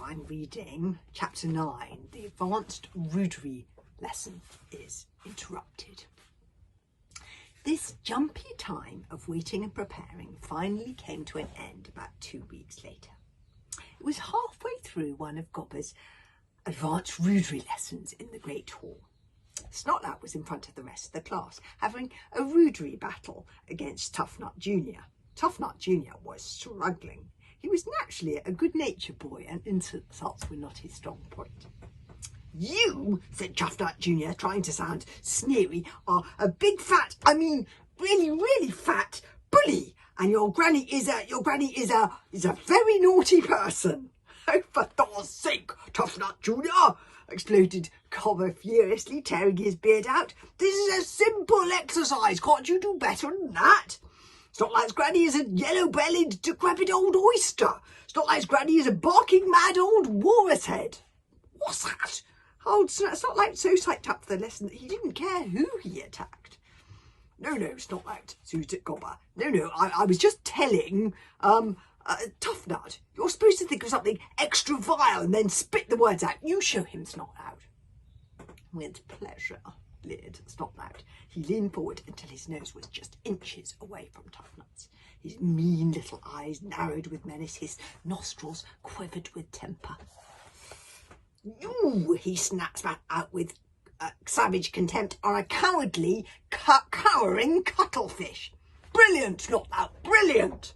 I'm reading chapter 9. The advanced rudery lesson is interrupted. This jumpy time of waiting and preparing finally came to an end about 2 weeks later. It was halfway through one of Gobber's advanced rudery lessons in the Great Hall. Snotlout was in front of the rest of the class, having a rudery battle against Toughnut Jr. Toughnut Jr. was struggling. He was naturally a good-natured boy, and insults were not his strong point. "You," said Toughnut Jr., trying to sound sneery, "are a big fat, really fat bully, and your granny is a very naughty person." "Oh, for Thor's sake, Toughnut Jr., exploded Gobber furiously, tearing his beard out. "This is a simple exercise. Can't you do better than that? Snotlight's granny is a yellow-bellied, decrepit old oyster. Snotlight's granny is a barking mad old walrus head." "What's that?" Old Snotlight so psyched up for the lesson that he didn't care who he attacked. No, Snotlight, soothed at Gobber. No, I was just telling, Toughnut, you're supposed to think of something extra vile and then spit the words out. You show him, Snotlout." "With pleasure," leered Snotlout. He leaned forward until his nose was just inches away from Toughnut's. His mean little eyes narrowed with menace, his nostrils quivered with temper. "You," he spat out with savage contempt, "are a cowardly, cowering cuttlefish. Brilliant, Snotlout, brilliant!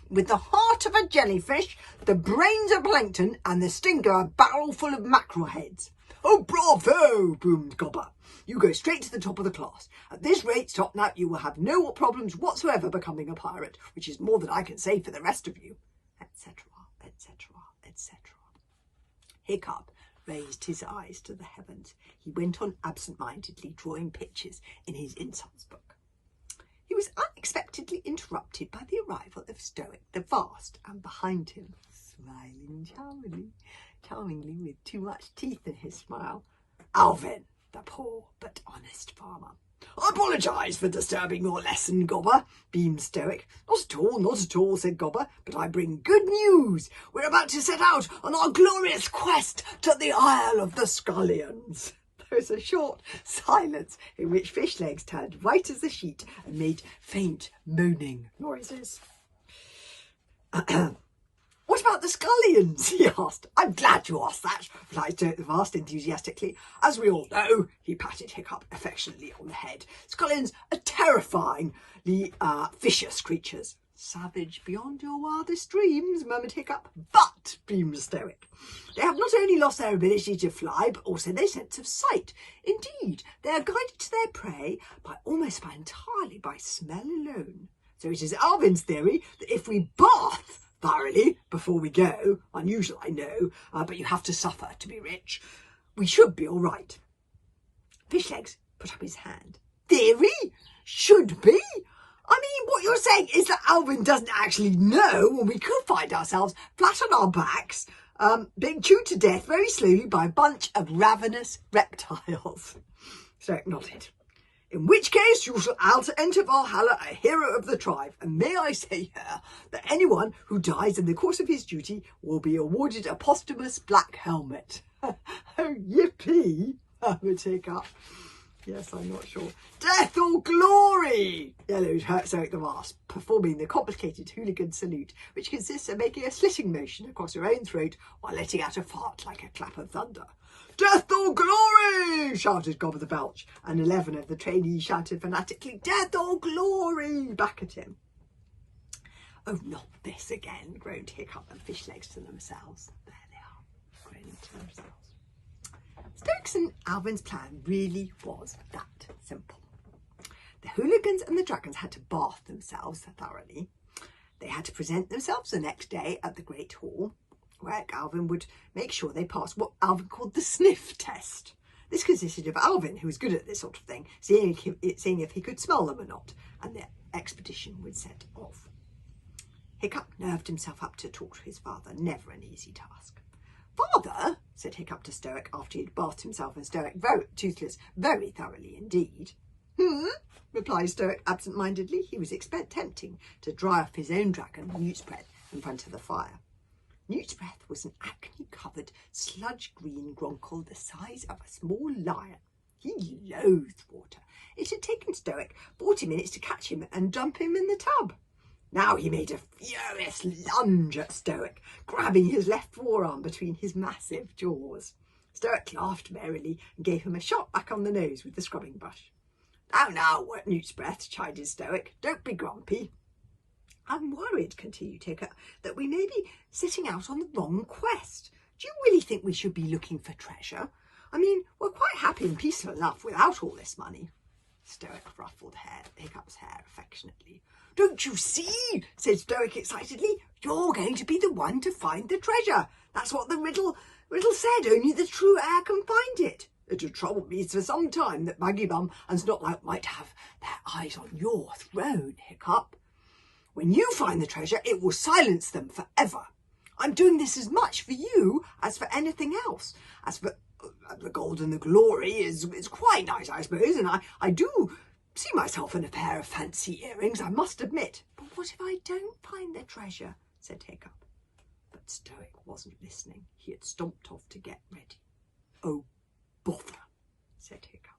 With the heart of a jellyfish, the brains of plankton, and the sting of a barrel full of mackerel heads." "Oh, bravo!" boomed Gobber. "You go straight to the top of the class. At this rate, Snotlout, you will have no problems whatsoever becoming a pirate, which is more than I can say for the rest of you," etc., etc., etc. Hiccup raised his eyes to the heavens. He went on absent-mindedly drawing pictures in his insults book. He was unexpectedly interrupted by the arrival of Stoic the Vast, and behind him, smiling charmingly with too much teeth in his smile, Alvin, the poor but honest farmer. "I apologise for disturbing your lesson, Gobber," beamed Stoic. Not at all," said Gobber, "but I bring good news. We're about to set out on our glorious quest to the Isle of the Scallions." There was a short silence in which Fishlegs turned white as a sheet and made faint moaning noises. "What about the scallions?" he asked. "I'm glad you asked that," replied Stoic the Vast enthusiastically. "As we all know," he patted Hiccup affectionately on the head, "scallions are terrifyingly vicious creatures." "Savage beyond your wildest dreams," murmured Hiccup. "But," beamed Stoic, "they have not only lost their ability to fly, but also their sense of sight. Indeed, they are guided to their prey entirely by smell alone. So it is Alvin's theory that if we bath thoroughly before we go, unusual I know, but you have to suffer to be rich, we should be all right." Fishlegs put up his hand. "Theory? Should be? I mean, what you're saying is that Alvin doesn't actually know when we could find ourselves flat on our backs, being chewed to death very slowly by a bunch of ravenous reptiles." Stoic nodded. "In which case you shall enter Valhalla a hero of the tribe, and may I say here that anyone who dies in the course of his duty will be awarded a posthumous black helmet." "Oh, yippee!" murmured Hiccup. "Yes, I'm not sure." "Death or glory!" yellowed Stoic the Vast, performing the complicated hooligan salute, which consists of making a slitting motion across your own throat while letting out a fart like a clap of thunder. "Death or glory!" shouted Gobber the Belch, and 11 of the trainees shouted fanatically, "Death or glory!" back at him. "Oh, not this again," groaned Hiccup and Fishlegs to themselves. There they are, groaning to themselves. Stoic's and Alvin's plan really was that simple. The hooligans and the dragons had to bath themselves thoroughly. They had to present themselves the next day at the Great Hall, where Alvin would make sure they passed what Alvin called the sniff test. This consisted of Alvin, who was good at this sort of thing, seeing if he could smell them or not, and the expedition would set off. Hiccup nerved himself up to talk to his father, never an easy task. "Father," said Hiccup to Stoic after he had bathed himself and Stoic, very toothless, very thoroughly indeed. Replied Stoic absent-mindedly. He was attempting to dry off his own dragon, newt spread, in front of the fire. Newt's breath was an acne-covered, sludge-green groncle the size of a small lion. He loathed water. It had taken Stoic 40 minutes to catch him and dump him in the tub. Now he made a furious lunge at Stoic, grabbing his left forearm between his massive jaws. Stoic laughed merrily and gave him a shot back on the nose with the scrubbing brush. Now, Newt's breath, chided Stoic. Don't be grumpy. I'm worried, continued Hiccup, that we may be setting out on the wrong quest. Do you really think we should be looking for treasure? I mean, we're quite happy and peaceful enough without all this money. Stoic ruffled Hiccup's hair affectionately. Don't you see, said Stoic excitedly, you're going to be the one to find the treasure. That's what the riddle said, only the true heir can find it. It'll trouble me for some time that Baggy Bum and Snotlout might have their eyes on your throne, Hiccup. When you find the treasure, it will silence them forever. I'm doing this as much for you as for anything else. As for the gold and the glory is quite nice, I suppose, and I do see myself in a pair of fancy earrings, I must admit. But what if I don't find the treasure? Said Hiccup. But Stoic wasn't listening. He had stomped off to get ready. Oh, bother, said Hiccup.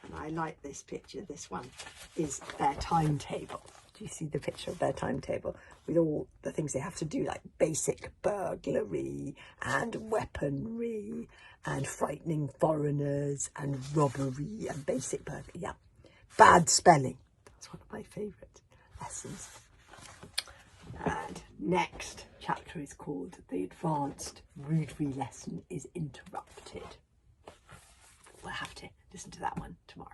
And I like this picture. This one is their timetable. Do you see the picture of their timetable with all the things they have to do, like basic burglary and weaponry and frightening foreigners and robbery and basic burglary? Yeah, bad spelling. That's one of my favourite lessons. And next chapter is called The Advanced Rudery Lesson is Interrupted. We'll have to listen to that one tomorrow.